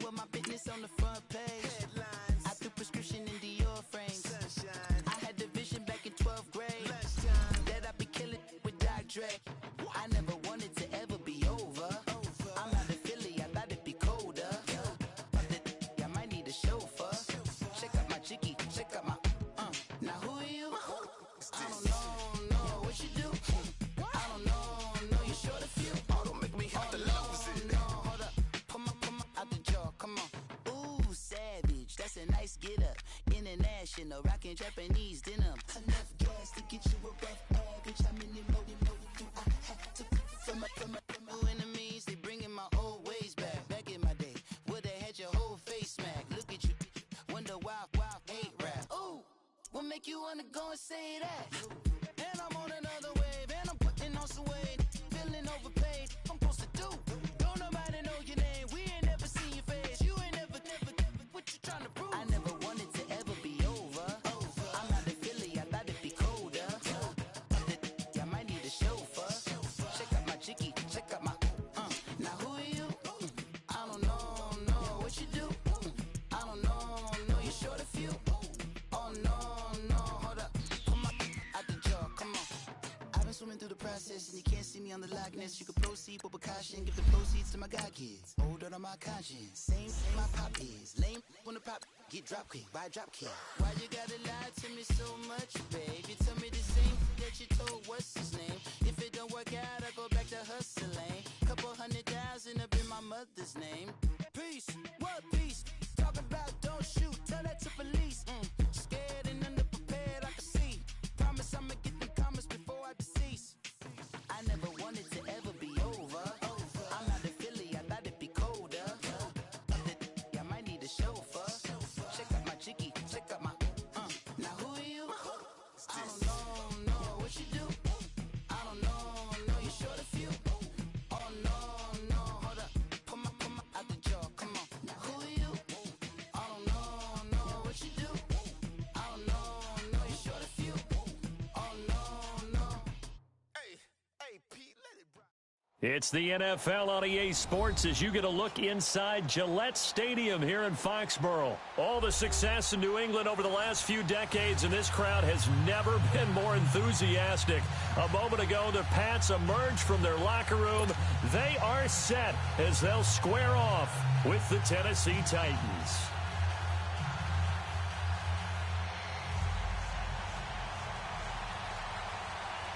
Put my business on the front page. Headlines. I threw prescription in Dior frames. Sunshine. I had the vision back in 12th grade. Lunchtime. That I'd be killing with Dr. Dre. I never wanted to ever be over. I'm out of Philly, I thought it'd be colder. I might need a chauffeur. Check out my jiggy, check out my now who are you? I don't know what you do. I don't know you short a few. Oh, don't make me have to lose it. No, hold up. Come on, out the jaw, come on. Ooh, savage, that's a nice get up. International, rockin' Japanese denim. Enough gas to get you a rough average. How many more do I have to from my enemies? They bringing my old ways back. Back in my day, would've had your whole face smacked. Look at you, wonder why hate rap. Ooh, what make you wanna go and say that? And I'm on another wave, and I'm putting on some weight. Feeling overpaid, I'm supposed to do. Don't nobody know your name, we ain't never seen your face. You ain't never, what you trying to prove? I never wanted to ever be over. I'm out of Philly, I thought it'd be colder. I might need a chauffeur. Check out my jiggy, check out my now who are you? I don't know what you do. I don't know you short a few. Oh no, hold up. Come on, out the jaw, come on. I've been swimming through the process and you can't see me on the Loch Ness. You can proceed with caution, give the proceeds to my god kids. Hold on my conscience, same my pop is. Lame when the pop get drop quick, buy drop kick. Why you gotta lie to me so much, babe? You tell me the same that you told what's his name. If it don't work out, I go back to hustling. Couple 100,000 up in my mother's name. Peace, what peace? Talking about don't shoot, tell that to police. Scared and underprepared, I can see. Promise I'ma get them comments before I decease. I never wanted to ever be over. I'm out of Philly, I thought it'd be colder. I might need a chauffeur. Check out my jiggy, check out my now who are you? I don't know what you do. I don't know you short a few. Oh no, hold up. Come on, out the jaw, come on. Now who are you? I don't know what you do. I don't know you short a few. Oh no. Hey, Pete, let it rock. It's the NFL on EA Sports as you get a look inside Gillette Stadium here in Foxborough. All the success in New England over the last few decades, and this crowd has never been more enthusiastic. A moment ago, the Pats emerged from their locker room. They are set as they'll square off with the Tennessee Titans.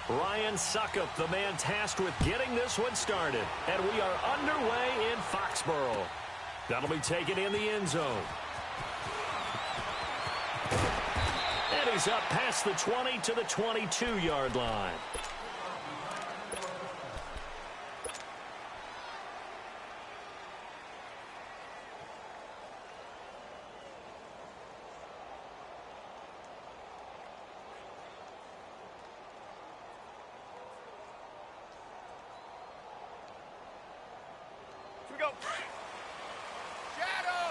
Ryan Suckup, the man tasked with getting this one started. And we are underway in Foxborough. That'll be taken in the end zone. And he's up past the 20 to the 22-yard line. We go. Shadow.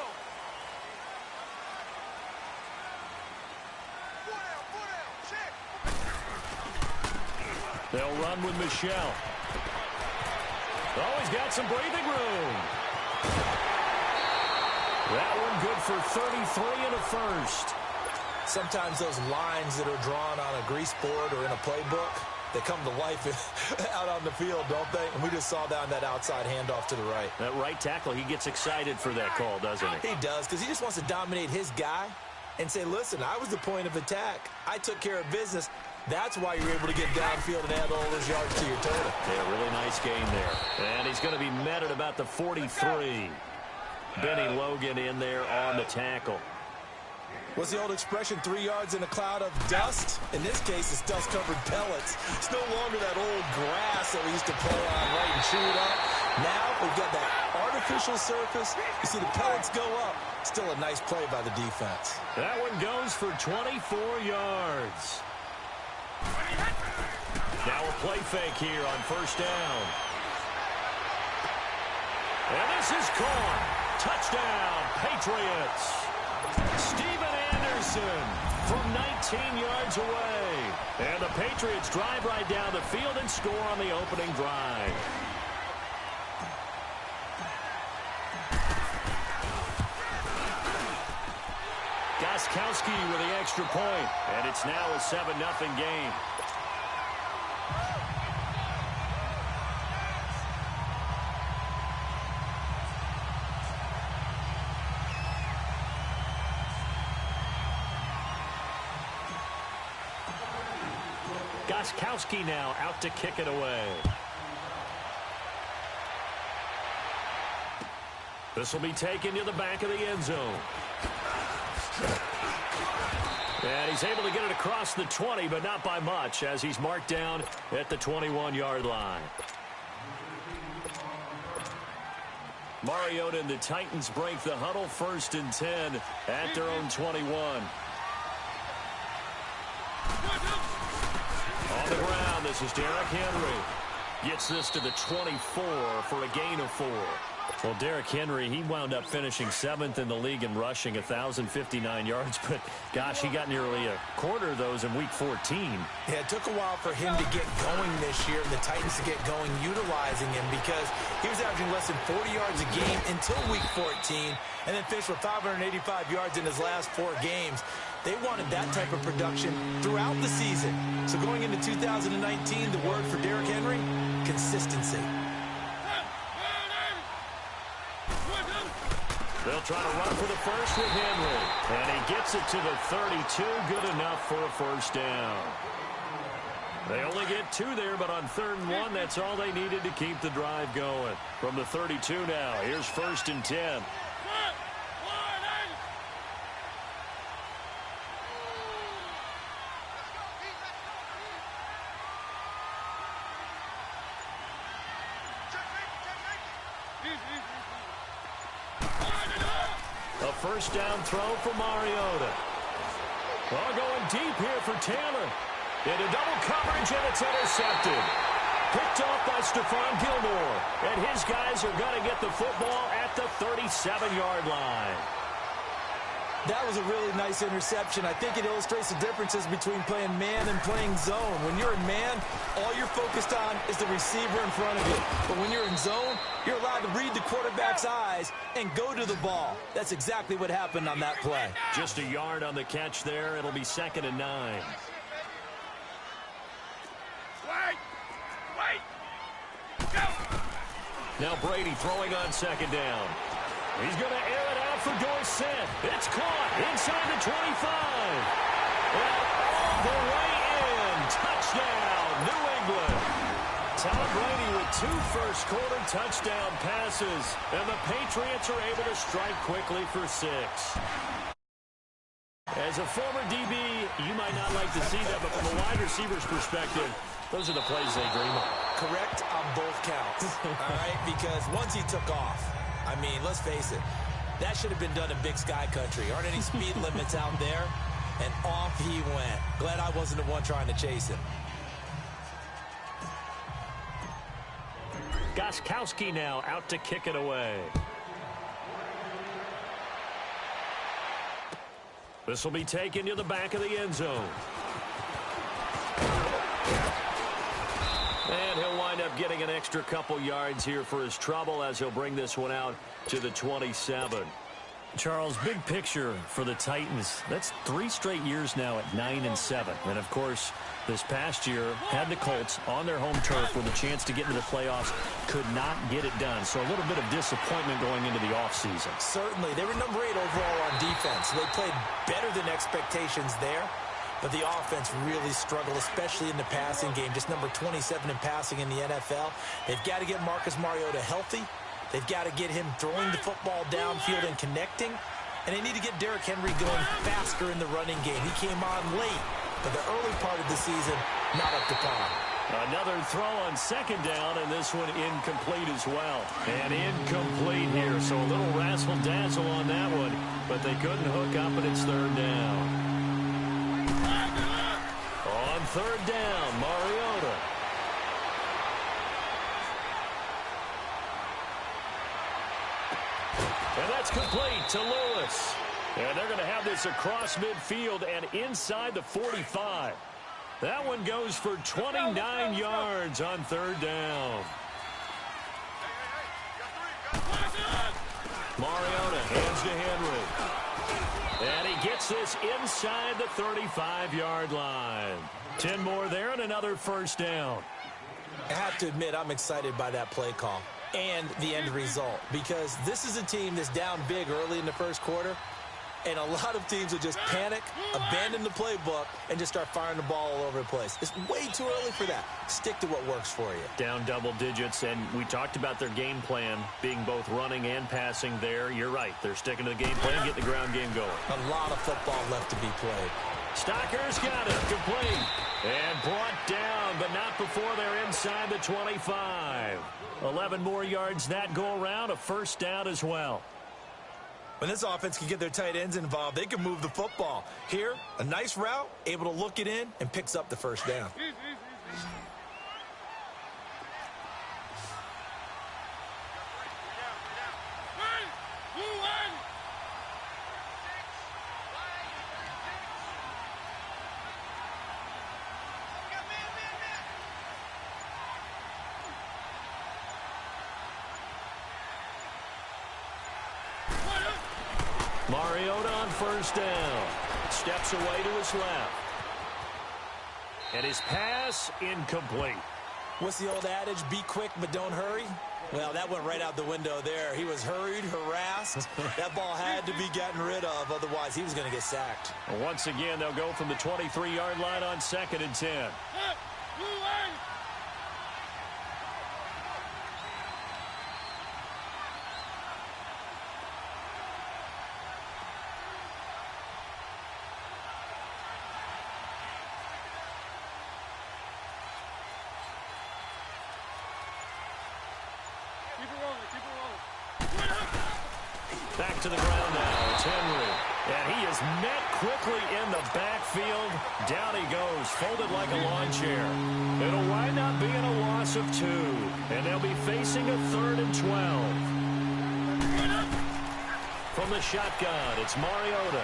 Foot out, check. They'll run with Michelle. Oh, he's got some breathing room. That one good for 33 and a first. Sometimes those lines that are drawn on a grease board or in a playbook, they come to life out on the field, don't they? And we just saw down that outside handoff to the right. That right tackle, he gets excited for that call, doesn't he? He does, because he just wants to dominate his guy and say, listen, I was the point of attack. I took care of business. That's why you're able to get downfield and add all those yards to your total. Yeah, really nice game there. And he's going to be met at about the 43. Benny Logan in there on the tackle. What's the old expression, 3 yards in a cloud of dust? In this case, it's dust-covered pellets. It's no longer that old grass that we used to play on, right, and chew it up. Now we've got that artificial surface. You see the pellets go up. Still a nice play by the defense. That one goes for 24 yards. Now a play fake here on first down. And this is caught. Touchdown, Patriots. Steven Anderson from 19 yards away. And the Patriots drive right down the field and score on the opening drive. Gostkowski with the extra point, and it's now a 7-0 game. Gostkowski now out to kick it away. This will be taken to the back of the end zone. And he's able to get it across the 20, but not by much, as he's marked down at the 21-yard line. Mariota and the Titans break the huddle, 1st and 10 at their own 21. On the ground, this is Derrick Henry. Gets this to the 24 for a gain of 4. Well, Derrick Henry, he wound up finishing 7th in the league in rushing, 1,059 yards. But, gosh, he got nearly a quarter of those in Week 14. Yeah, it took a while for him to get going this year and the Titans to get going utilizing him, because he was averaging less than 40 yards a game until Week 14 and then finished with 585 yards in his last 4 games. They wanted that type of production throughout the season. So going into 2019, the word for Derrick Henry, consistency. They'll try to run for the first with Henry. And he gets it to the 32. Good enough for a first down. They only get 2 there, but on 3rd and 1, that's all they needed to keep the drive going. From the 32 now, here's 1st and 10. A first down throw for Mariota. Well, going deep here for Taylor. Into double coverage, and it's intercepted. Picked off by Stephon Gilmore. And his guys are going to get the football at the 37-yard line. That was a really nice interception. I think it illustrates the differences between playing man and playing zone. When you're in man, all you're focused on is the receiver in front of you. But when you're in zone, you're allowed to read the quarterback's eyes and go to the ball. That's exactly what happened on that play. Just a yard on the catch there. It'll be 2nd and 9. Now Brady throwing on 2nd down. He's going to air it out for Dorsett. It's caught inside the 25. And all the way in. Touchdown, New England. Tom Brady with 2 first-quarter touchdown passes. And the Patriots are able to strike quickly for 6. As a former DB, you might not like to see that, but from a wide receiver's perspective, those are the plays they dream of. Correct on both counts, all right? Because once he took off, I mean, let's face it, that should have been done in Big Sky Country. Aren't any speed limits out there? And off he went. Glad I wasn't the one trying to chase him. Gostkowski now out to kick it away. This will be taken to the back of the end zone. And he'll wind up getting an extra couple yards here for his trouble as he'll bring this one out to the 27. Charles, big picture for the Titans. That's 3 straight years now at 9-7. And, of course, this past year had the Colts on their home turf with a chance to get into the playoffs. Could not get it done. So a little bit of disappointment going into the offseason. Certainly. They were number 8 overall on defense. They played better than expectations there. But the offense really struggled, especially in the passing game. Just number 27 in passing in the NFL. They've got to get Marcus Mariota healthy. They've got to get him throwing the football downfield and connecting. And they need to get Derrick Henry going faster in the running game. He came on late, but the early part of the season, not up to par. Another throw on 2nd down, and this one incomplete as well. And incomplete here, so a little razzle-dazzle on that one. But they couldn't hook up, and it's 3rd down. On 3rd down, Mariota. And that's complete to Lewis. And they're going to have this across midfield and inside the 45. That one goes for 29 yards on 3rd down. Mariota hands to Henry. And he gets takes this inside the 35-yard line. 10 more there and another first down. I have to admit, I'm excited by that play call and the end result, because this is a team that's down big early in the first quarter, and a lot of teams will just panic, abandon the playbook, and just start firing the ball all over the place. It's way too early for that. Stick to what works for you. Down double digits, and we talked about their game plan being both running and passing there. You're right. They're sticking to the game plan, getting the ground game going. A lot of football left to be played. Stocker's got it. Complete. And brought down, but not before they're inside the 25. 11 more yards that go around. A first down as well. When this offense can get their tight ends involved, they can move the football. Here, a nice route, able to look it in, and picks up the first down. Mariota on first down. Steps away to his left. And his pass incomplete. What's the old adage? Be quick, but don't hurry. Well, that went right out the window there. He was hurried, harassed. That ball had to be gotten rid of. Otherwise, he was going to get sacked. Once again, they'll go from the 23-yard line on 2nd and 10. Back to the ground now. It's Henry. And he is met quickly in the backfield. Down he goes, folded like a lawn chair. It'll wind up being a loss of 2. And they'll be facing a 3rd and 12. From the shotgun, it's Mariota.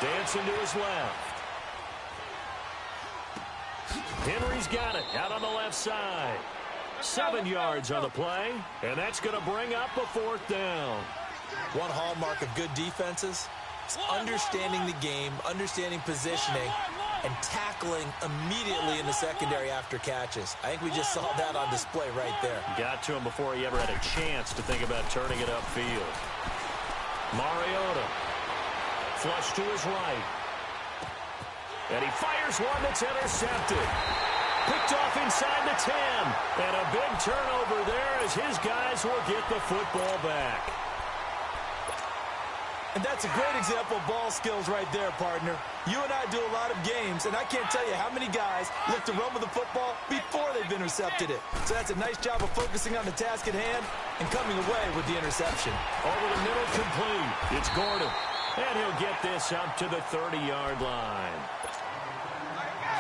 Dancing to his left. Henry's got it out on the left side. 7 yards on the play, and that's going to bring up a 4th down. One hallmark of good defenses is understanding the game, understanding positioning, and tackling immediately in the secondary after catches. I think we just saw that on display right there. Got to him before he ever had a chance to think about turning it upfield. Mariota, flush to his right. And he fires one that's intercepted. Picked off inside the 10. And a big turnover there as his guys will get the football back. And that's a great example of ball skills right there, partner. You and I do a lot of games, and I can't tell you how many guys look to run with the football before they've intercepted it. So that's a nice job of focusing on the task at hand and coming away with the interception. Over the middle, complete. It's Gordon. And he'll get this up to the 30-yard line.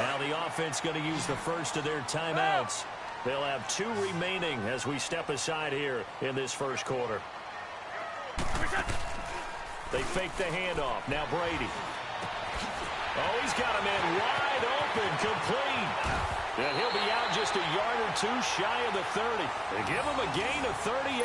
Now the offense going to use the first of their timeouts. They'll have 2 remaining as we step aside here in this first quarter. They fake the handoff. Now Brady. Oh, he's got a man wide open, complete. And he'll be out just a yard or 2 shy of the 30. They give him a gain of 38.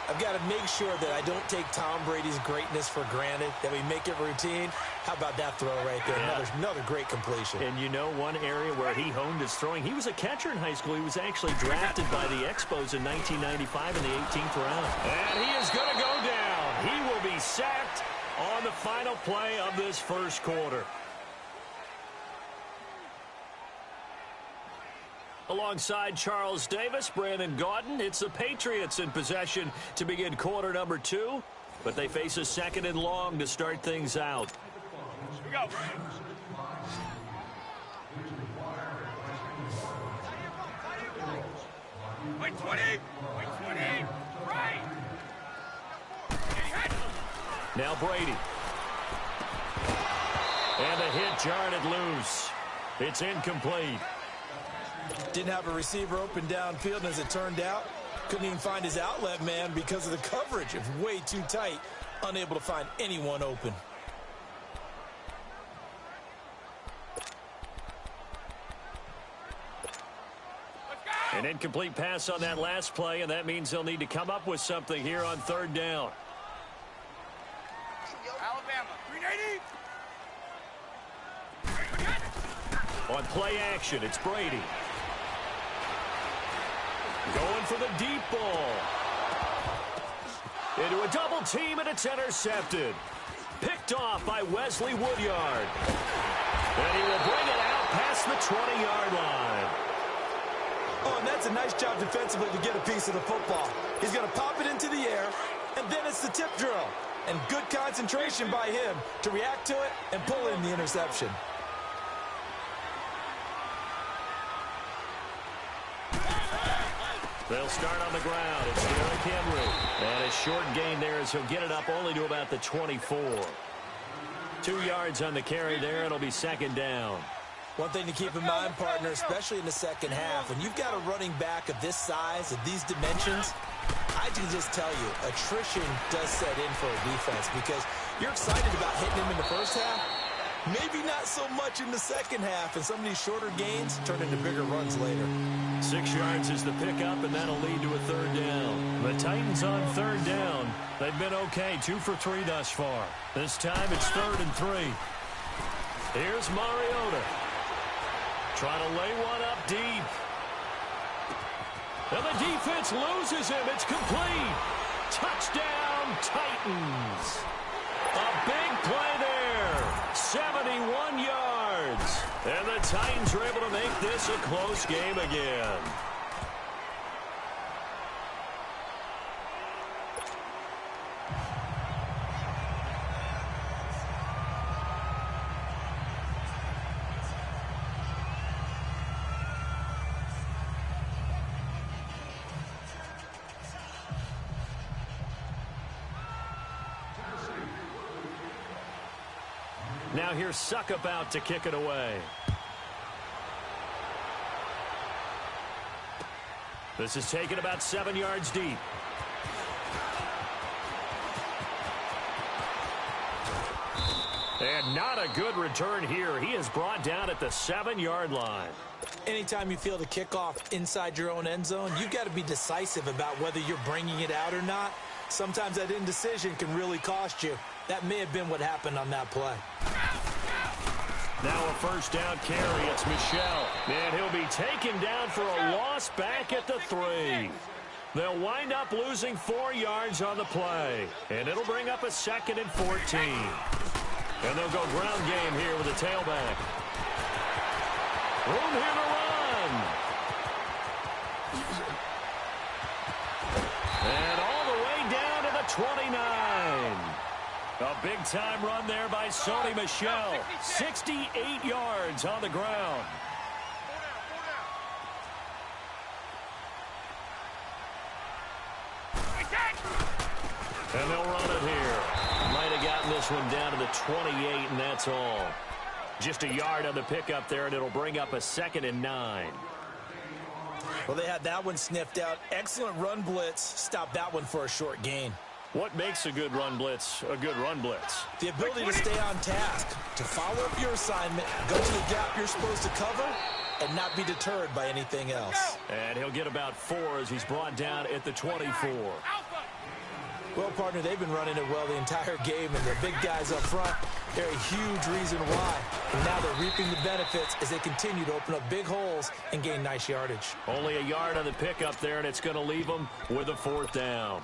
I've got to make sure that I don't take Tom Brady's greatness for granted, that we make it routine. How about that throw right there? Yeah. Another great completion. And you know one area where he honed his throwing, he was a catcher in high school. He was actually drafted by the Expos in 1995 in the 18th round. And he is going to go down. He will be sacked on the final play of this first quarter. Alongside Charles Davis, Brandon Gaudin, it's the Patriots in possession to begin quarter number 2, but they face a 2nd and long to start things out. Here we go. Wait 20. Wait 20. Right. Now Brady. And the hit jarred it loose. It's incomplete. Didn't have a receiver open downfield, and as it turned out, couldn't even find his outlet man because of the coverage. It was way too tight, unable to find anyone open. An incomplete pass on that last play, and that means they'll need to come up with something here on 3rd down. Alabama. 380. On play action, it's Brady. Going for the deep ball. Into a double team, and it's intercepted. Picked off by Wesley Woodyard. And he will bring it out past the 20-yard line. Oh, and that's a nice job defensively to get a piece of the football. He's going to pop it into the air, and then it's the tip drill. And good concentration by him to react to it and pull in the interception. They'll start on the ground. It's Derrick Henry. And a short gain there as he'll get it up only to about the 24. 2 yards on the carry there. It'll be second down. One thing to keep in mind, partner, especially in the second half, when you've got a running back of this size, of these dimensions, I can just tell you, attrition does set in for a defense because you're excited about hitting him in the first half. Maybe not so much in the second half, and some of these shorter gains turn into bigger runs later. 6 yards is the pickup, and that'll lead to a third down. The Titans on third down. They've been okay, 2 for 3 thus far. This time it's 3rd and 3. Here's Mariota. Trying to lay one up deep. And the defense loses him. It's complete. Touchdown, Titans. A big play there. 71 yards. And the Titans are able to make this a close game again. Now here's Suckup out to kick it away. This is taken about 7 yards deep. And not a good return here. He is brought down at the 7-yard line. Anytime you feel the kickoff inside your own end zone, you've got to be decisive about whether you're bringing it out or not. Sometimes that indecision can really cost you. That may have been what happened on that play. Now a first down carry. It's Michel. And he'll be taken down for a loss back at the 3. They'll wind up losing 4 yards on the play. And it'll bring up a 2nd and 14. And they'll go ground game here with a tailback. Room here to run. And all the way down to the 29. A big-time run there by Sony Michel. 68 yards on the ground. And they'll run it here. Might have gotten this one down to the 28, and that's all. Just a yard on the pickup there, and it'll bring up a 2nd and 9. Well, they had that one sniffed out. Excellent run blitz. Stopped that one for a short gain. What makes a good run blitz a good run blitz? The ability to stay on task, to follow up your assignment, go to the gap you're supposed to cover, and not be deterred by anything else. And he'll get about 4 as he's brought down at the 24. Well, partner, they've been running it well the entire game, and the big guys up front, they're a huge reason why. And now they're reaping the benefits as they continue to open up big holes and gain nice yardage. Only a yard on the pickup there, and it's going to leave them with a 4th down.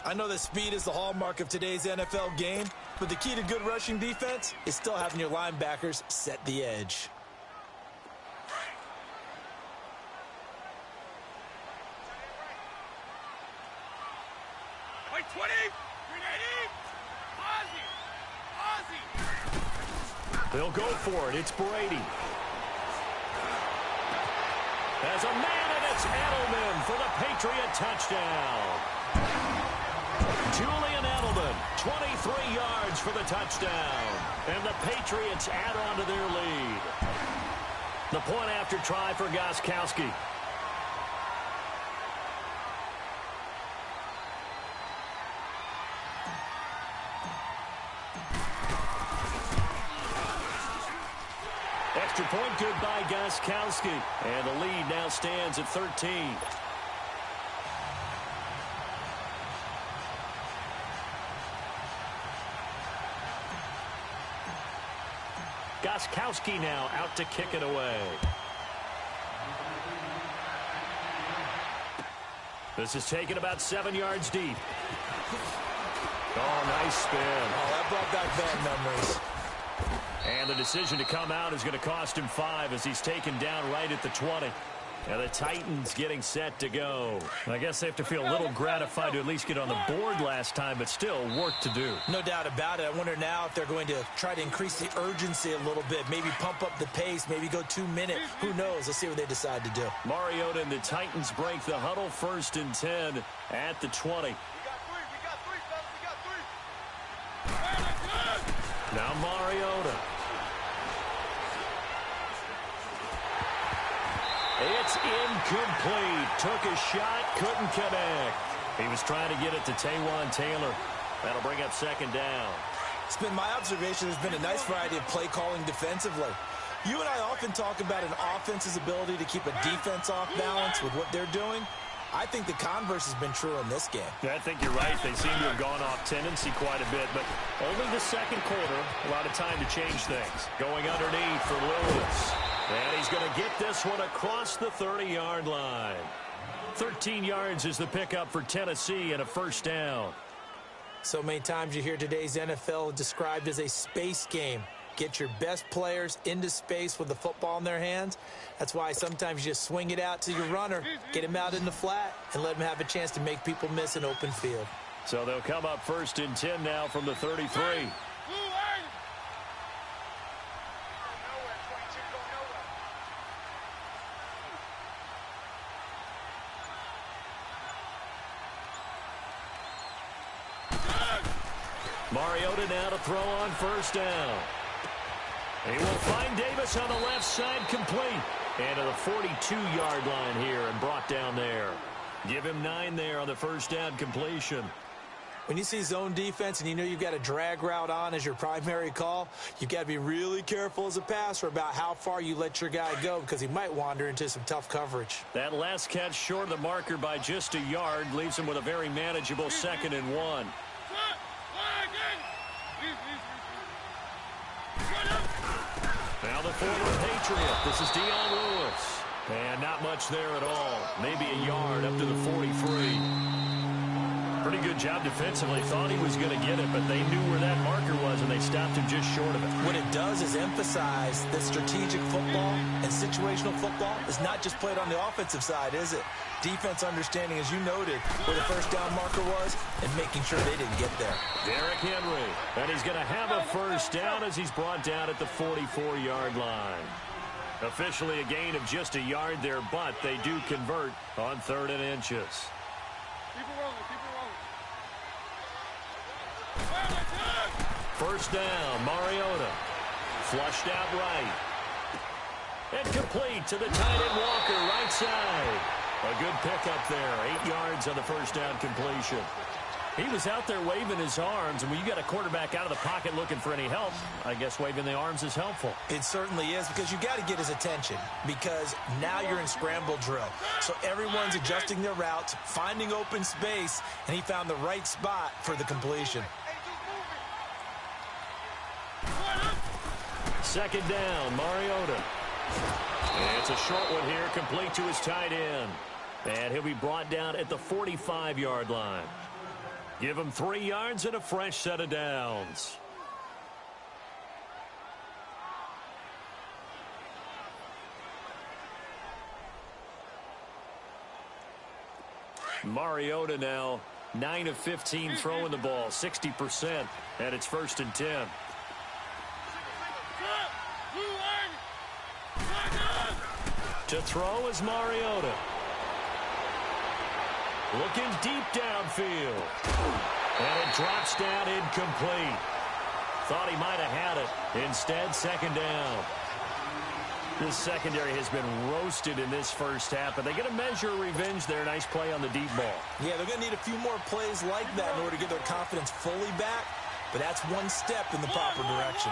I know that speed is the hallmark of today's NFL game, but the key to good rushing defense is still having your linebackers set the edge. Wait, 20, 380, Ozzie. They'll go for it. It's Brady. As a man, and it's Edelman for the Patriot touchdown. Julian Edelman, 23 yards for the touchdown. And the Patriots add on to their lead. The point after try for Gostkowski. Extra point good by Gostkowski. And the lead now stands at 13. Gostkowski now out to kick it away. This is taken about 7 yards deep. Oh, nice spin. Oh, that brought back bad memories. And the decision to come out is going to cost him 5 as he's taken down right at the 20. And the Titans getting set to go. I guess they have to feel a little gratified to at least get on the board last time, but still work to do. No doubt about it. I wonder now if they're going to try to increase the urgency a little bit, maybe pump up the pace, maybe go 2 minute. Who knows? Let's see what they decide to do. Mariota and the Titans break the huddle, 1st and 10 at the 20. Now Mariota. It's incomplete. Took a shot, couldn't connect. He was trying to get it to Taywan Taylor. That'll bring up 2nd down. It's been my observation there's been a nice variety of play calling defensively. You and I often talk about an offense's ability to keep a defense off balance with what they're doing. I think the converse has been true in this game. I think you're right. They seem to have gone off tendency quite a bit, but only the 2nd quarter. A lot of time to change things. Going underneath for Lewis. And he's going to get this one across the 30-yard line. 13 yards is the pickup for Tennessee and a 1st down. So many times you hear today's NFL described as a space game. Get your best players into space with the football in their hands. That's why sometimes you just swing it out to your runner, get him out in the flat, and let him have a chance to make people miss an open field. So they'll come up 1st and 10 now from the 33. Mariota now to throw on 1st down. He will find Davis on the left side, complete. And to the 42-yard line here and brought down there. Give him 9 there on the 1st down completion. When you see zone defense and you know you've got a drag route on as your primary call, you've got to be really careful as a passer about how far you let your guy go because he might wander into some tough coverage. That last catch short of the marker by just a yard leaves him with a very manageable 2nd and 1. Now the former Patriot. This is Dion Lewis. And not much there at all. Maybe a yard up to the 43. Pretty good job defensively. Thought he was going to get it, but they knew where that marker was, and they stopped him just short of it. What it does is emphasize that strategic football and situational football is not just played on the offensive side, is it? Defense understanding, as you noted, where the 1st down marker was and making sure they didn't get there. Derrick Henry. And he's going to have a 1st down as he's brought down at the 44-yard line. Officially a gain of just a yard there, but they do convert on 3rd and inches. Keep it rolling, keep it rolling. 1st down, Mariota. Flushed out right. And complete to the tight end Walker, right side. A good pickup there. 8 yards on the 1st down completion. He was out there waving his arms, and when you got a quarterback out of the pocket looking for any help, I guess waving the arms is helpful. It certainly is, because you got to get his attention, because now you're in scramble drill. So everyone's adjusting their routes, finding open space, and he found the right spot for the completion. 2nd down, Mariota. And it's a short one here, complete to his tight end. And he'll be brought down at the 45-yard line. Give him 3 yards and a fresh set of downs. Mariota now 9 of 15 throwing the ball, 60%, and it's 1st and 10. To throw is Mariota. Looking deep downfield. And it drops down incomplete. Thought he might have had it. Instead, 2nd down. This secondary has been roasted in this 1st half, but they get a measure of revenge there. Nice play on the deep ball. Yeah, they're going to need a few more plays like that in order to get their confidence fully back, but that's one step in the proper direction.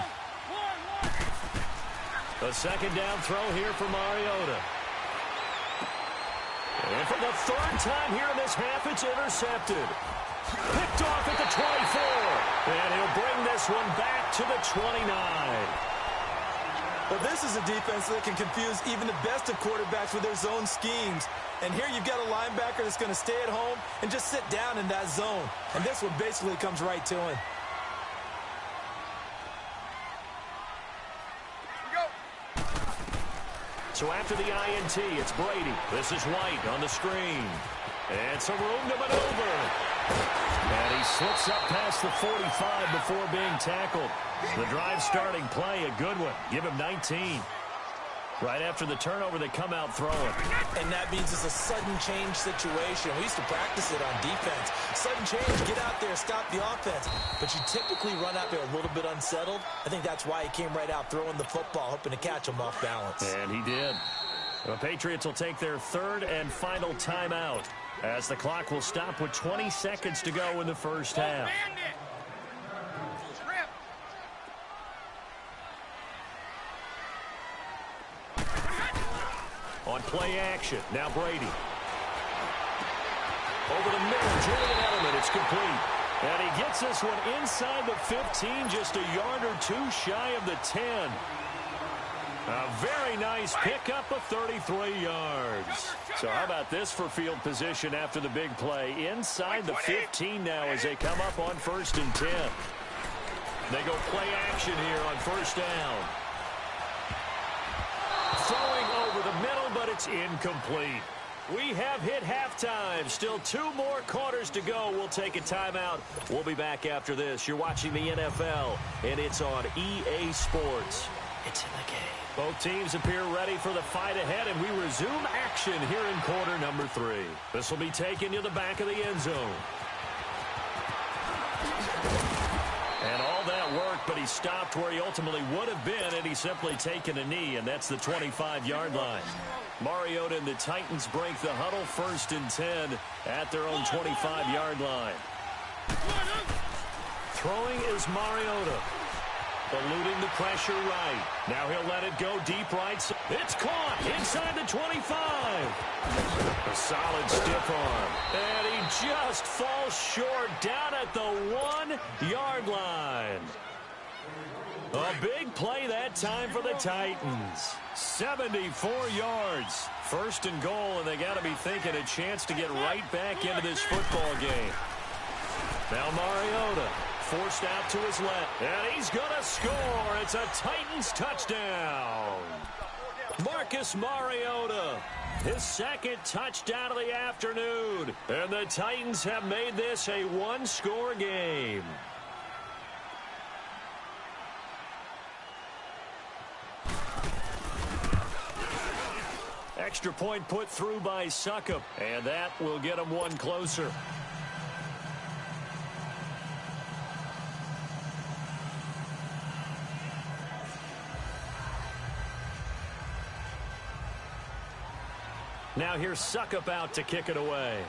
A 2nd down throw here for Mariota. And for the 3rd time here in this half, it's intercepted. Picked off at the 24. And he'll bring this one back to the 29. Well, this is a defense that can confuse even the best of quarterbacks with their zone schemes. And here you've got a linebacker that's going to stay at home and just sit down in that zone. And this one basically comes right to him. So after the INT, it's Brady. This is White on the screen. And some room to maneuver. And he slips up past the 45 before being tackled. The drive starting play, a good one. Give him 19. Right after the turnover, they come out throwing. And that means it's a sudden change situation. We used to practice it on defense. Sudden change, get out there, stop the offense. But you typically run out there a little bit unsettled. I think that's why he came right out throwing the football, hoping to catch him off balance. And he did. The Patriots will take their third and final timeout as the clock will stop with 20 seconds to go in the first half. On play action, now Brady. Over the middle, Julian Edelman, it's complete. And he gets this one inside the 15, just a yard or two shy of the 10. A very nice pickup of 33 yards. So how about this for field position after the big play? Inside the 15 now as they come up on 1st and 10. They go play action here on 1st down. Throwing over the middle, but it's incomplete. We have hit halftime. Still 2 more quarters to go. We'll take a timeout. We'll be back after this. You're watching the NFL, and it's on EA Sports. It's in the game. Both teams appear ready for the fight ahead, and we resume action here in quarter number 3. This will be taken to the back of the end zone. And all that worked, but he stopped where he ultimately would have been, and he's simply taken a knee, and that's the 25-yard line. Mariota and the Titans break the huddle 1st and 10 at their own 25-yard line. Throwing is Mariota. Eluding the pressure right. Now he'll let it go deep right. It's caught inside the 25. A solid stiff arm. And he just falls short down at the 1-yard line. A big play that time for the Titans. 74 yards. 1st and goal, and they got to be thinking a chance to get right back into this football game. Now Mariota. Forced out to his left, and he's going to score. It's a Titans touchdown. Marcus Mariota, his 2nd touchdown of the afternoon. And the Titans have made this a 1-score game. Extra point put through by Succop, and that will get him 1 closer. Now here's Succop out to kick it away.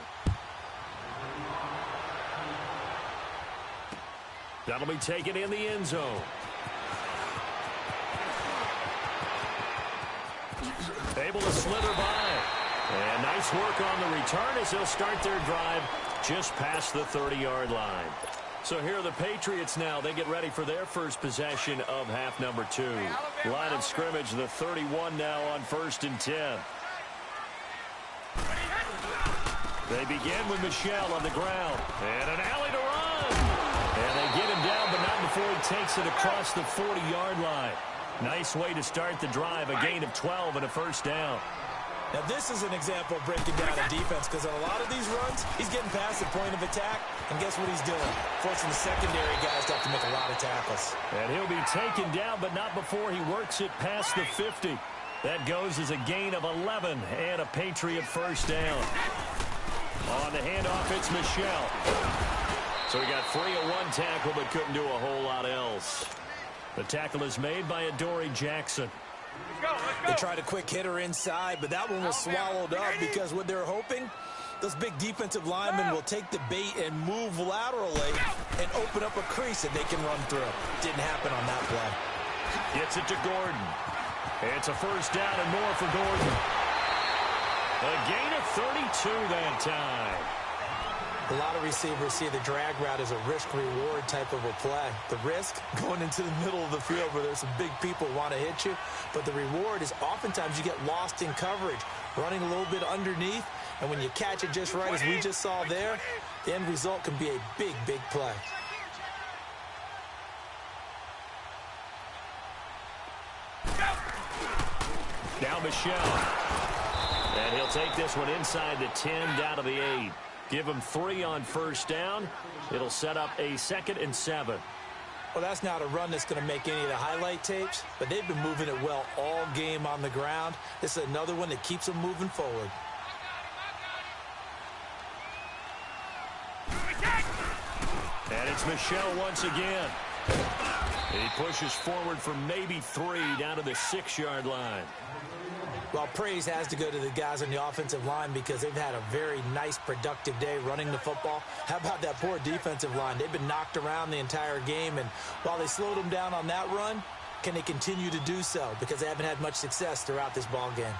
That'll be taken in the end zone. Able to slither by. And nice work on the return as they'll start their drive just past the 30-yard line. So here are the Patriots now. They get ready for their first possession of half number 2. Line of scrimmage, the 31 now on 1st and 10. They begin with Michel on the ground. And an alley to run. And they get him down, but not before he takes it across the 40-yard line. Nice way to start the drive. A gain of 12 and a 1st down. Now, this is an example of breaking down a defense because on a lot of these runs, he's getting past the point of attack, and guess what he's doing? Forcing the secondary guys to have to make a lot of tackles. And he'll be taken down, but not before he works it past the 50. That goes as a gain of 11 and a Patriot 1st down. On the handoff, it's Michel. So he got free of 1 tackle, but couldn't do a whole lot else. The tackle is made by Adoree Jackson. They tried a quick hitter inside, but that one was swallowed up because what they're hoping, those big defensive linemen will take the bait and move laterally and open up a crease that they can run through. Didn't happen on that play. Gets it to Gordon. It's a 1st down and more for Gordon. A gain of 32 that time. A lot of receivers see the drag route as a risk-reward type of a play. The risk, going into the middle of the field where there's some big people want to hit you. But the reward is oftentimes you get lost in coverage, running a little bit underneath. And when you catch it just right, as we just saw there, the end result can be a big, big play. Now Michelle. And he'll take this one inside the 10, down to the 8. Give him 3 on first down. It'll set up a 2nd and 7. Well, that's not a run that's going to make any of the highlight tapes, but they've been moving it well all game on the ground. This is another one that keeps them moving forward. And it's Michelle once again. He pushes forward for maybe 3 down to the 6-yard line. Well, praise has to go to the guys on the offensive line because they've had a very nice, productive day running the football. How about that poor defensive line? They've been knocked around the entire game, and while they slowed them down on that run, can they continue to do so? Because they haven't had much success throughout this ball game.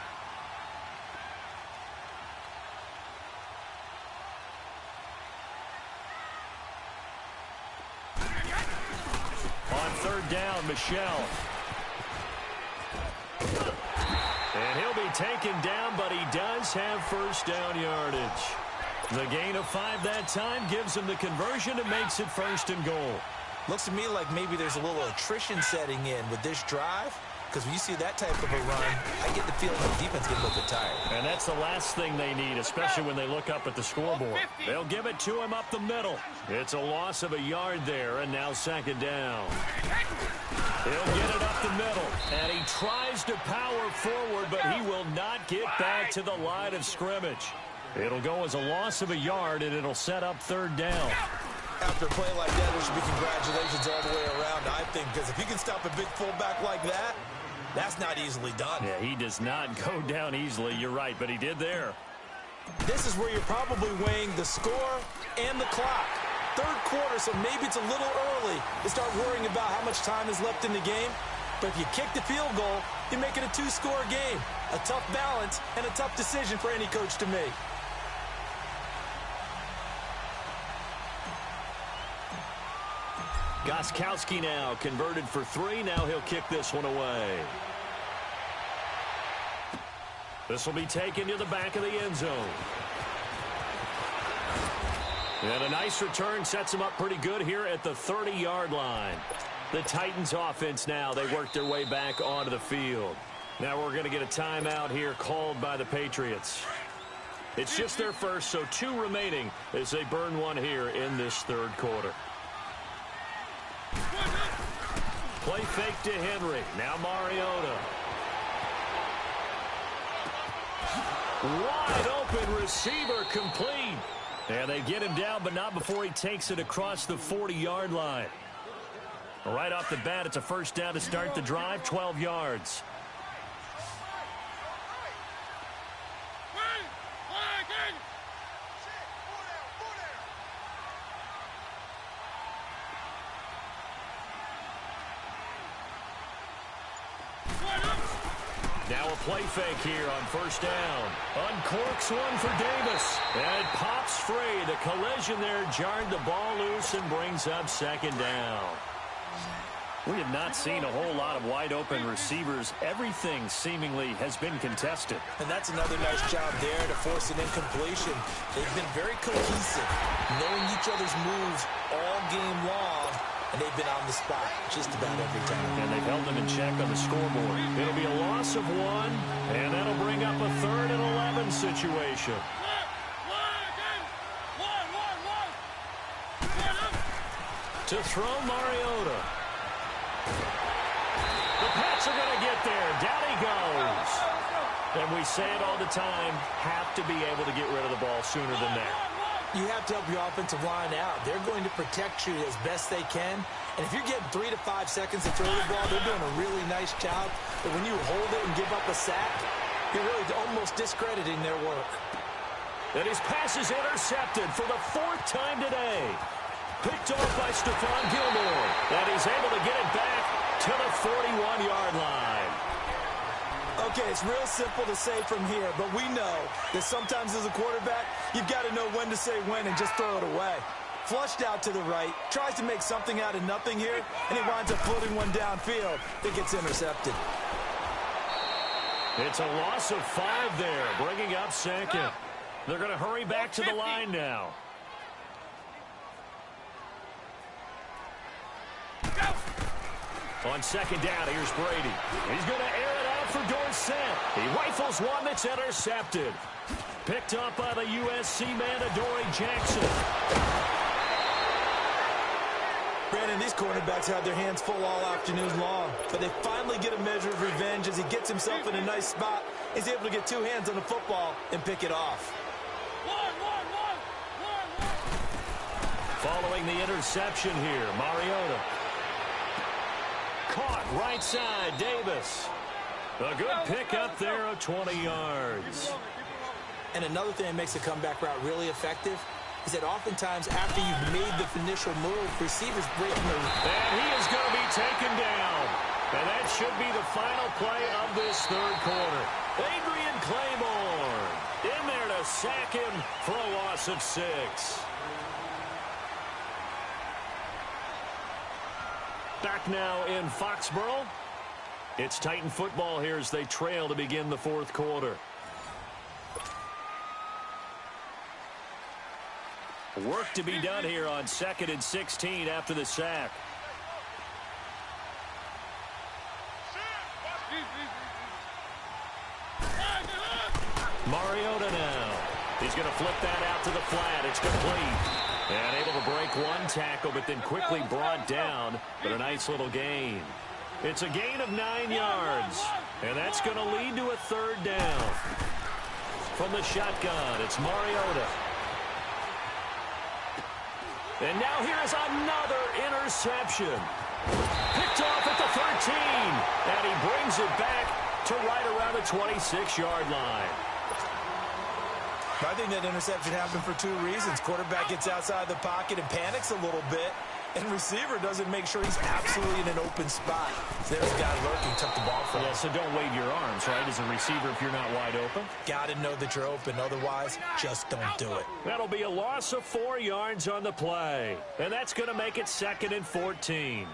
On 3rd down, Michelle. And he'll be taken down, but he does have first down yardage. The gain of 5 that time gives him the conversion and makes it 1st and goal. Looks to me like maybe there's a little attrition setting in with this drive, because when you see that type of a run, I get the feeling the defense gets a little bit tired. And that's the last thing they need, especially when they look up at the scoreboard. They'll give it to him up the middle. It's a loss of a yard there, and now 2nd down. He'll get it up the middle, and he tries to power forward, but he will not get back to the line of scrimmage. It'll go as a loss of a yard, and it'll set up 3rd down. After a play like that, there should be congratulations all the way around, I think, because if you can stop a big fullback like that, that's not easily done. Yeah, he does not go down easily, you're right, but he did there. This is where you're probably weighing the score and the clock. 3rd quarter, so maybe it's a little early to start worrying about how much time is left in the game. But if you kick the field goal, you make it a 2-score game. A tough balance and a tough decision for any coach to make. Gostkowski now converted for 3. Now he'll kick this one away. This will be taken to the back of the end zone. And a nice return sets him up pretty good here at the 30-yard line. The Titans offense now, they work their way back onto the field. Now we're going to get a timeout here called by the Patriots. It's just their first, so 2 remaining as they burn one here in this 3rd quarter. Play fake to Henry. Now Mariota. Wide open receiver complete. And they get him down, but not before he takes it across the 40-yard line. Right off the bat, it's a 1st down to start the drive, 12 yards. Now a play fake here on 1st down. Uncorks one for Davis. And it pops free. The collision there jarred the ball loose and brings up 2nd down. We have not seen a whole lot of wide-open receivers. Everything seemingly has been contested. And that's another nice job there to force an incompletion. They've been very cohesive, knowing each other's moves all game long, and they've been on the spot just about every time. And they've held them in check on the scoreboard. It'll be a loss of 1, and that'll bring up a 3rd and 11 situation. To throw Mariota. The Pats are going to get there. Down he goes. And we say it all the time, have to be able to get rid of the ball sooner than that. You have to help your offensive line out. They're going to protect you as best they can. And if you're getting 3 to 5 seconds to throw the ball, they're doing a really nice job. But when you hold it and give up a sack, you're really almost discrediting their work. And his pass is intercepted for the 4th time today. Picked off by Stephon Gilmore. And he's able to get it back to the 41-yard line. Okay, it's real simple to say from here, but we know that sometimes as a quarterback, You've got to know when to say when and just throw it away. Flushed out to the right, tries to make something out of nothing here, and he winds up floating one downfield that gets intercepted. It's a loss of 5 there, bringing up second. They're going to hurry back to the line now. On second down, here's Brady. He's going to air it out for Dorsett. He rifles one that's intercepted. Picked up by the USC man, Adoree Jackson. Brandon, these cornerbacks had their hands full all afternoon long, but they finally get a measure of revenge as he gets himself in a nice spot. He's able to get 2 hands on the football and pick it off. Following the interception here, Mariota. Caught right side, Davis. A good pickup there of 20 yards. And another thing that makes the comeback route really effective is that oftentimes after you've made the initial move, receivers break the... And he is going to be taken down. And that should be the final play of this third quarter. Adrian Claiborne in there to sack him for a loss of 6. Back now in Foxborough. It's Titan football here as they trail to begin the fourth quarter. Work to be done here on 2nd and 16 after the sack. Mariota now. He's going to flip that out to the flat. It's complete. And able to break one tackle, but then quickly brought down. But a nice little gain. It's a gain of 9 yards. And that's going to lead to a third down. From the shotgun, it's Mariota. And now here's another interception. Picked off at the 13. And he brings it back to right around the 26-yard line. I think that interception happened for 2 reasons. Quarterback gets outside the pocket and panics a little bit. And receiver doesn't make sure he's absolutely in an open spot. So there's a guy lurking, took the ball from him. Yeah, so don't wave your arms, right, as a receiver if you're not wide open. Got to know that you're open. Otherwise, just don't do it. That'll be a loss of 4 yards on the play. And that's going to make it 2nd and 14.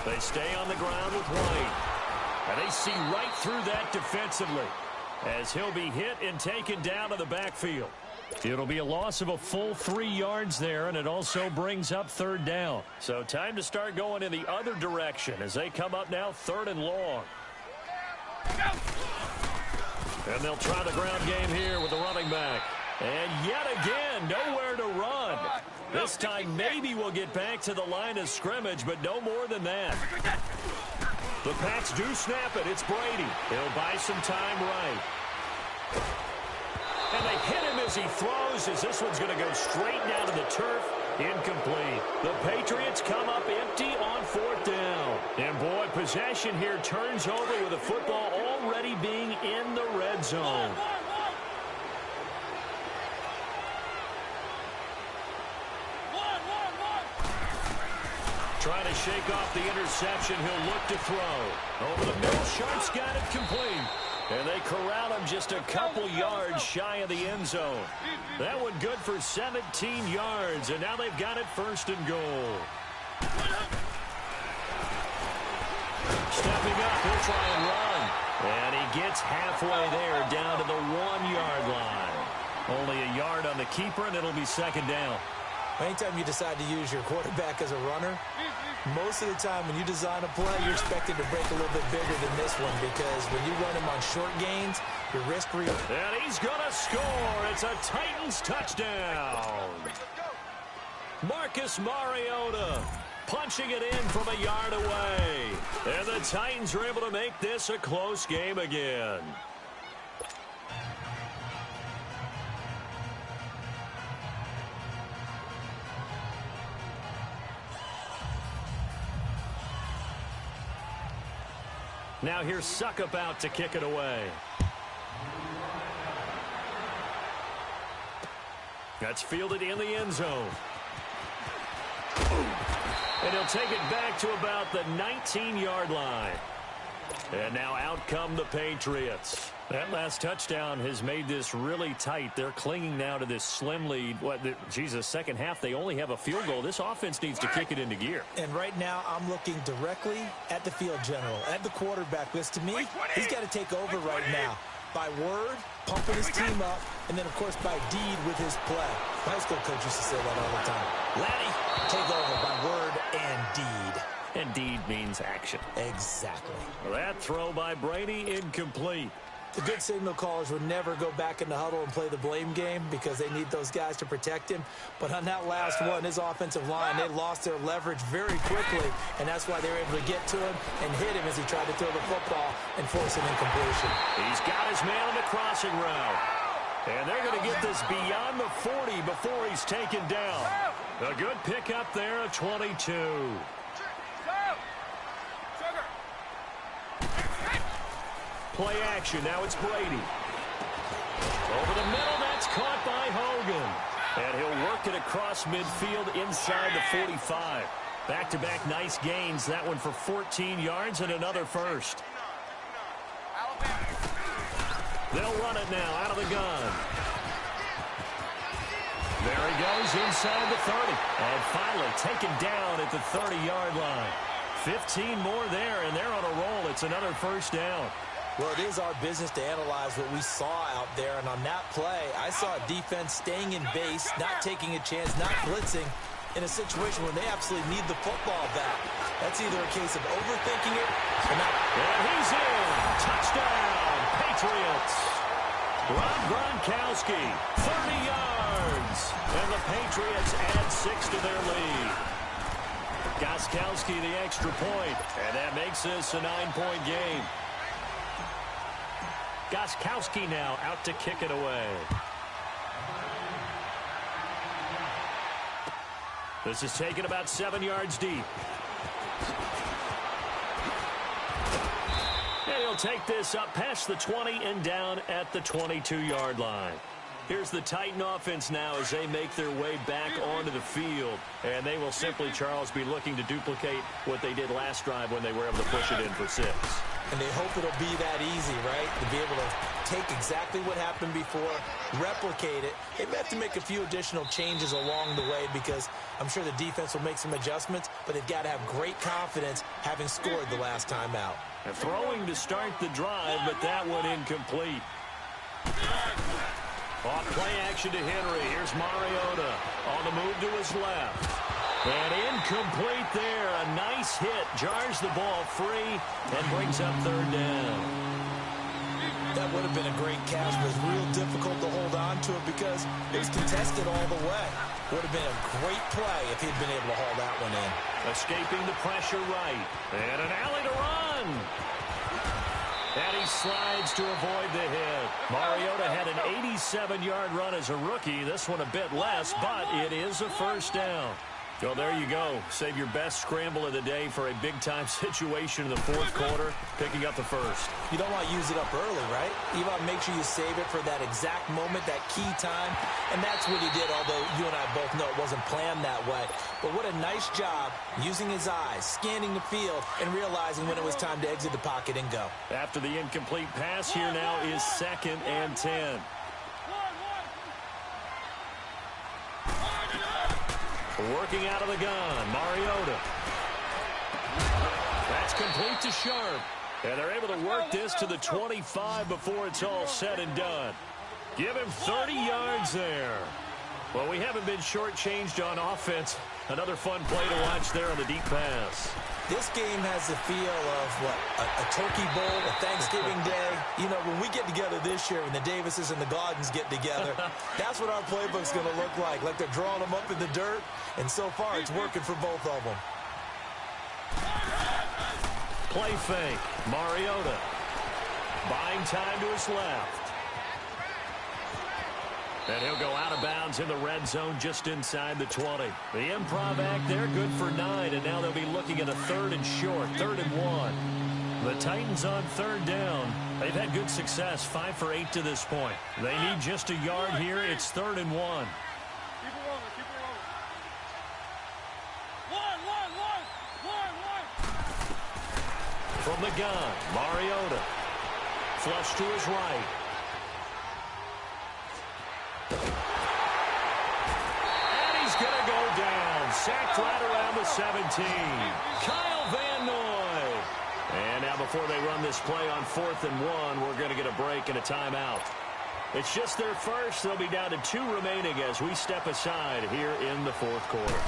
They stay on the ground with White. And they see right through that defensively as he'll be hit and taken down to the backfield. It'll be a loss of a full 3 yards there, and it also brings up third down. So time to start going in the other direction as they come up now 3rd and long. And they'll try the ground game here with the running back. And yet again, nowhere to run. This time maybe we'll get back to the line of scrimmage, but no more than that. The Pats do snap it. It's Brady. He'll buy some time right. And they hit him as he throws, as this one's going to go straight down to the turf. Incomplete. The Patriots come up empty on 4th down. And boy, possession here turns over with the football already being in the red zone. Trying to shake off the interception. He'll look to throw. Over the middle, Sharp's got it complete. And they corral him just a couple yards shy of the end zone. That one good for 17 yards, and now they've got it 1st and goal. Stepping up, he'll try and run. And he gets halfway there, down to the 1-yard line. Only a yard on the keeper, and it'll be 2nd down. Anytime you decide to use your quarterback as a runner, most of the time when you design a play, you're expected to break a little bit bigger than this one, because when you run him on short gains, your risk real. And he's going to score. It's a Titans touchdown. Marcus Mariota punching it in from a yard away. And the Titans are able to make this a close game again. Now here's Suckup out to kick it away. That's fielded in the end zone. And he'll take it back to about the 19-yard line. And now out come the Patriots. That last touchdown has made this really tight. They're clinging now to this slim lead. Second half, they only have a field goal. This offense needs to kick it into gear. And right now, I'm looking directly at the field general, at the quarterback. Because to me, he's got to take over right now. By word, pumping his team up, and then, of course, by deed with his play. My high school coach used to say that all the time. Laddie, take over by word and deed. And deed means action. Exactly. That throw by Brady, incomplete. The good signal callers would never go back in the huddle and play the blame game because they need those guys to protect him. But on that last one, his offensive line, they lost their leverage very quickly, and that's why they were able to get to him and hit him as he tried to throw the football and force an incompletion. He's got his man on the crossing route. And they're going to get this beyond the 40 before he's taken down. A good pickup there, a 22. Play action. Now it's Brady. Over the middle. That's caught by Hogan. And he'll work it across midfield inside the 45. Back-to-back nice gains. That one for 14 yards and another first. They'll run it now out of the gun. There he goes inside the 30. And finally taken down at the 30-yard line. 15 more there, and they're on a roll. It's another first down. Well, it is our business to analyze what we saw out there, and on that play, I saw a defense staying in base, not taking a chance, not blitzing in a situation where they absolutely need the football back. That's either a case of overthinking it or not. And he's in. Touchdown, Patriots. Rob Gronkowski, 30 yards. And the Patriots add 6 to their lead. Gostkowski the extra point, and that makes this a 9-point game. Gostkowski now out to kick it away. This is taken about 7 yards deep. And he'll take this up past the 20 and down at the 22-yard line. Here's the Titan offense now as they make their way back onto the field. And they will simply, Charles, be looking to duplicate what they did last drive when they were able to push it in for 6. And they hope it'll be that easy, right? To be able to take exactly what happened before, replicate it. They may have to make a few additional changes along the way because I'm sure the defense will make some adjustments, but they've got to have great confidence having scored the last time out. And throwing to start the drive, but that one incomplete. Off play action to Henry. Here's Mariota on the move to his left. And incomplete there. A nice hit. Jars the ball free and brings up third down. That would have been a great catch, but it's real difficult to hold on to it because it was contested all the way. Would have been a great play if he'd been able to haul that one in. Escaping the pressure right. And an alley to run. And he slides to avoid the hit. Mariota had an 87-yard run as a rookie. This one a bit less, but it is a first down. Well, there you go. Save your best scramble of the day for a big-time situation in the fourth quarter, picking up the first. You don't want to use it up early, right? You want to make sure you save it for that exact moment, that key time, and that's what he did, although you and I both know it wasn't planned that way. But what a nice job using his eyes, scanning the field, and realizing when it was time to exit the pocket and go. After the incomplete pass, here now is 2nd and 10. Working out of the gun, Mariota. That's complete to Sharp. And they're able to work this to the 25 before it's all said and done. Give him 30 yards there. Well, we haven't been shortchanged on offense. Another fun play to watch there on the deep pass. This game has the feel of, a turkey bowl, a Thanksgiving day. You know, when we get together this year, when the Davises and the Gordons get together, that's what our playbook's going to look like. Like they're drawing them up in the dirt, and so far it's working for both of them. Play fake. Mariota. Buying time to his left. And he'll go out of bounds in the red zone just inside the 20. The improv act there, good for 9, and now they'll be looking at a 3rd and short, 3rd and 1. The Titans on 3rd down. They've had good success, 5 for 8 to this point. They need just a yard here. It's 3rd and 1. Keep it rolling, keep it rolling. One. From the gun, Mariota. Flush to his right. And he's going to go down. Sacked right around the 17. Kyle Van Noy. And now before they run this play on 4th and 1, we're going to get a break and a timeout. It's just their first. They'll be down to 2 remaining as we step aside here in the 4th quarter.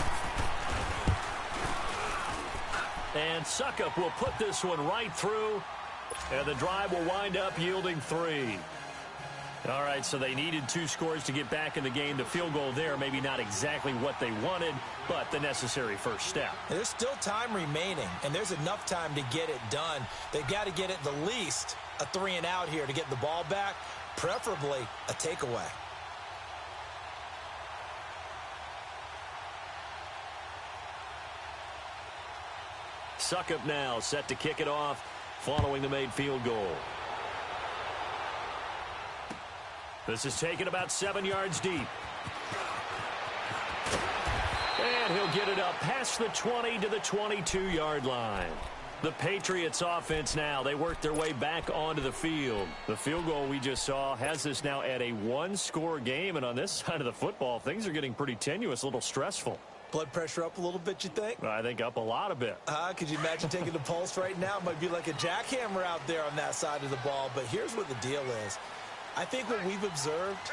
And Suckup will put this one right through. And the drive will wind up yielding 3. All right, so they needed 2 scores to get back in the game. The field goal there, maybe not exactly what they wanted, but the necessary first step. There's still time remaining, and there's enough time to get it done. They've got to get at the least a 3 and out here to get the ball back, preferably a takeaway. Suckup now set to kick it off following the made field goal. This is taken about 7 yards deep. And he'll get it up past the 20 to the 22-yard line. The Patriots offense now, they work their way back onto the field. The field goal we just saw has this now at a 1-score game, and on this side of the football, things are getting pretty tenuous, a little stressful. Blood pressure up a little bit, you think? I think up a lot a bit. Could you imagine taking the pulse right now? It might be like a jackhammer out there on that side of the ball, but here's what the deal is. I think what we've observed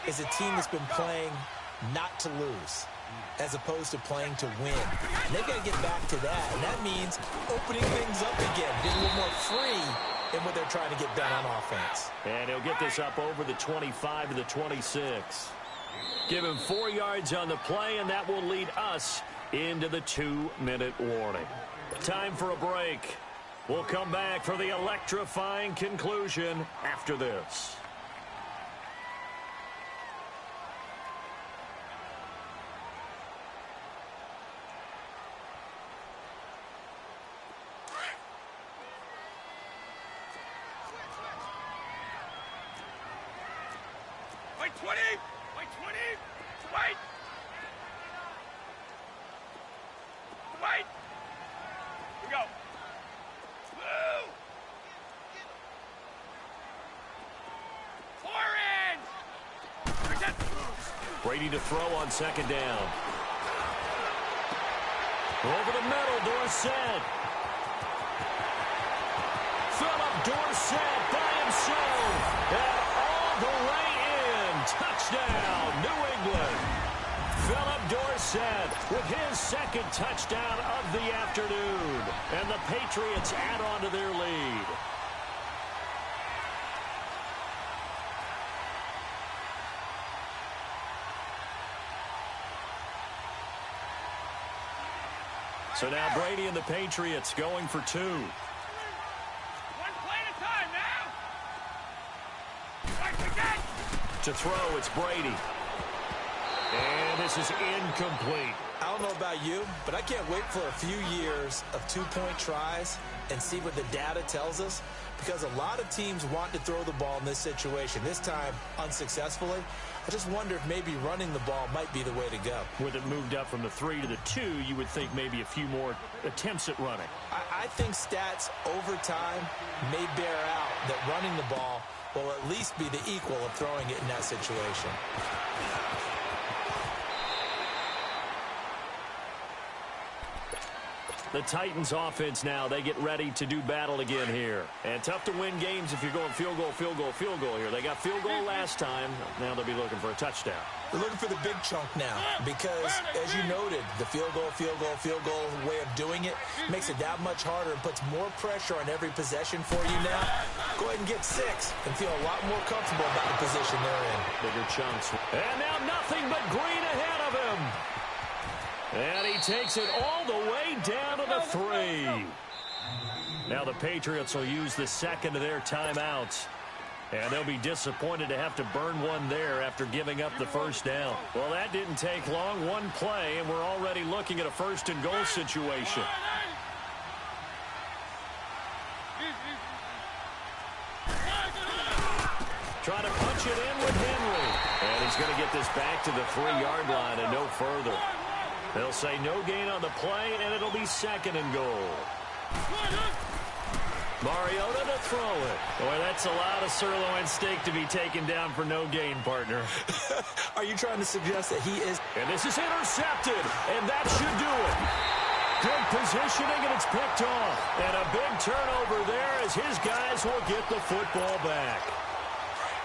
is a team that's been playing not to lose as opposed to playing to win. And they've got to get back to that, and that means opening things up again, getting a little more free in what they're trying to get done on offense. And he'll get this up over the 25 to the 26. Give him 4 yards on the play, and that will lead us into the 2-minute warning. Time for a break. We'll come back for the electrifying conclusion after this. Wait, 20! Wait, 20! Wait! Wait! Here we go. Woo! 4 ends! Brady to throw on 2nd down. Over the middle, Dorsett. Philip Dorsett by himself. And all the way in. Touchdown, New England. Philip Dorsett with his 2nd touchdown of the afternoon. And the Patriots add on to their lead. So now Brady and the Patriots going for 2. 1 play at a time now. Right, again. To throw, it's Brady. And this is incomplete. I don't know about you, but I can't wait for a few years of 2-point tries and see what the data tells us, because a lot of teams want to throw the ball in this situation, this time unsuccessfully. I just wonder if maybe running the ball might be the way to go. With it moved up from the 3 to the 2, you would think maybe a few more attempts at running. I think stats over time may bear out that running the ball will at least be the equal of throwing it in that situation. The Titans offense now, they get ready to do battle again here. And tough to win games if you're going field goal, field goal, field goal here. They got field goal last time. Now they'll be looking for a touchdown. They're looking for the big chunk now because, as you noted, the field goal way of doing it makes it that much harder and puts more pressure on every possession for you now. Go ahead and get 6 and feel a lot more comfortable about the position they're in. Bigger chunks. And now nothing but green ahead of him. And he takes it all the way down to the 3. Now the Patriots will use the 2nd of their timeouts. And they'll be disappointed to have to burn one there after giving up the 1st down. Well, that didn't take long. 1 play, and we're already looking at a 1st and goal situation. Trying to punch it in with Henry. And he's going to get this back to the 3-yard line and no further. They'll say no gain on the play, and it'll be 2nd and goal. Mariota to throw it. Boy, that's a lot of sirloin steak to be taken down for no gain, partner. Are you trying to suggest that he is? And this is intercepted, and that should do it. Good positioning, and it's picked off. And a big turnover there as his guys will get the football back.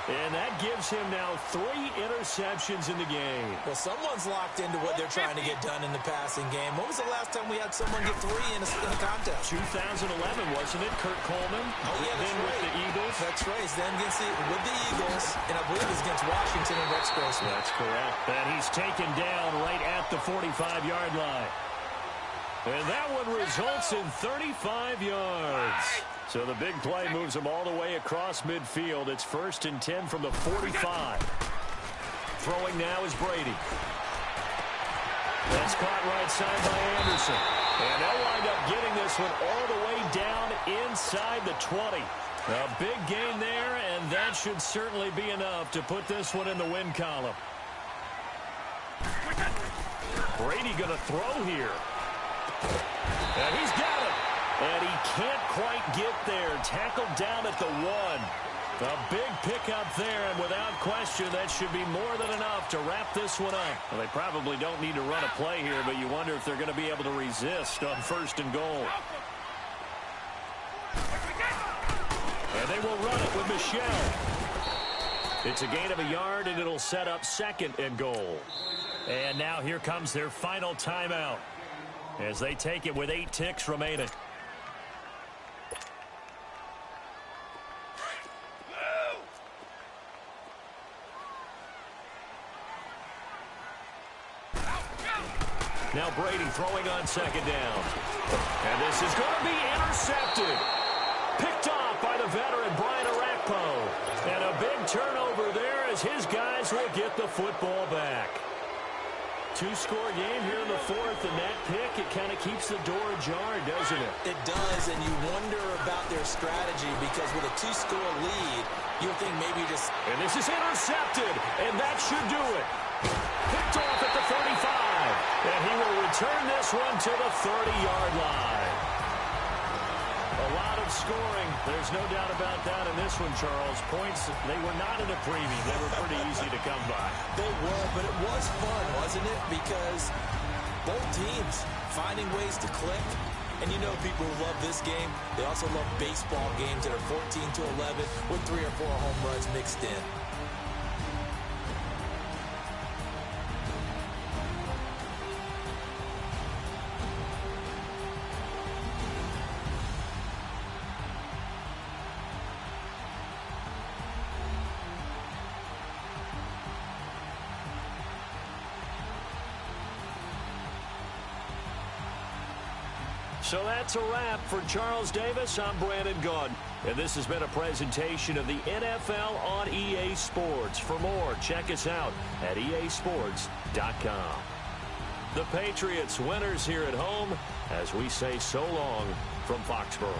And that gives him now 3 interceptions in the game. Well, someone's locked into what they're trying to get done in the passing game. When was the last time we had someone get 3 in a contest? 2011, wasn't it? Kurt Coleman. Oh, yeah, that's then right. with the Eagles. That's right. Then with the Eagles, and I believe it's against Washington and Rex Grossman. That's correct. And he's taken down right at the 45-yard line. And that one results in 35 yards. So the big play moves him all the way across midfield. It's 1st and 10 from the 45. Throwing now is Brady. That's caught right side by Anderson. And they'll wind up getting this one all the way down inside the 20. A big gain there, and that should certainly be enough to put this one in the win column. Brady going to throw here. And he's got it. And he can't quite get there. Tackled down at the 1. A big pickup there, and without question, that should be more than enough to wrap this one up. Well, they probably don't need to run a play here, but you wonder if they're going to be able to resist on 1st and goal. And they will run it with Michelle. It's a gain of a yard, and it'll set up 2nd and goal. And now here comes their final timeout as they take it with 8 ticks remaining. Now Brady throwing on 2nd down. And this is going to be intercepted. Picked off by the veteran Brian Arakpo. And a big turnover there as his guys will get the football back. 2-score game here in the 4th, and that pick, it kind of keeps the door ajar, doesn't it? It does, and you wonder about their strategy because with a 2-score lead, you would think maybe just... And this is intercepted, and that should do it. Picked off at the 35, and he will return this one to the 30-yard line. A lot of scoring. There's no doubt about that in this one, Charles. Points, they were not in a preview. They were pretty easy to come by. They were, but it was fun, wasn't it? Because both teams finding ways to click. And you know people who love this game, they also love baseball games that are 14-11 with 3 or 4 home runs mixed in. So that's a wrap for Charles Davis. I'm Brandon Gaudin. And this has been a presentation of the NFL on EA Sports. For more, check us out at easports.com. The Patriots winners here at home as we say so long from Foxborough.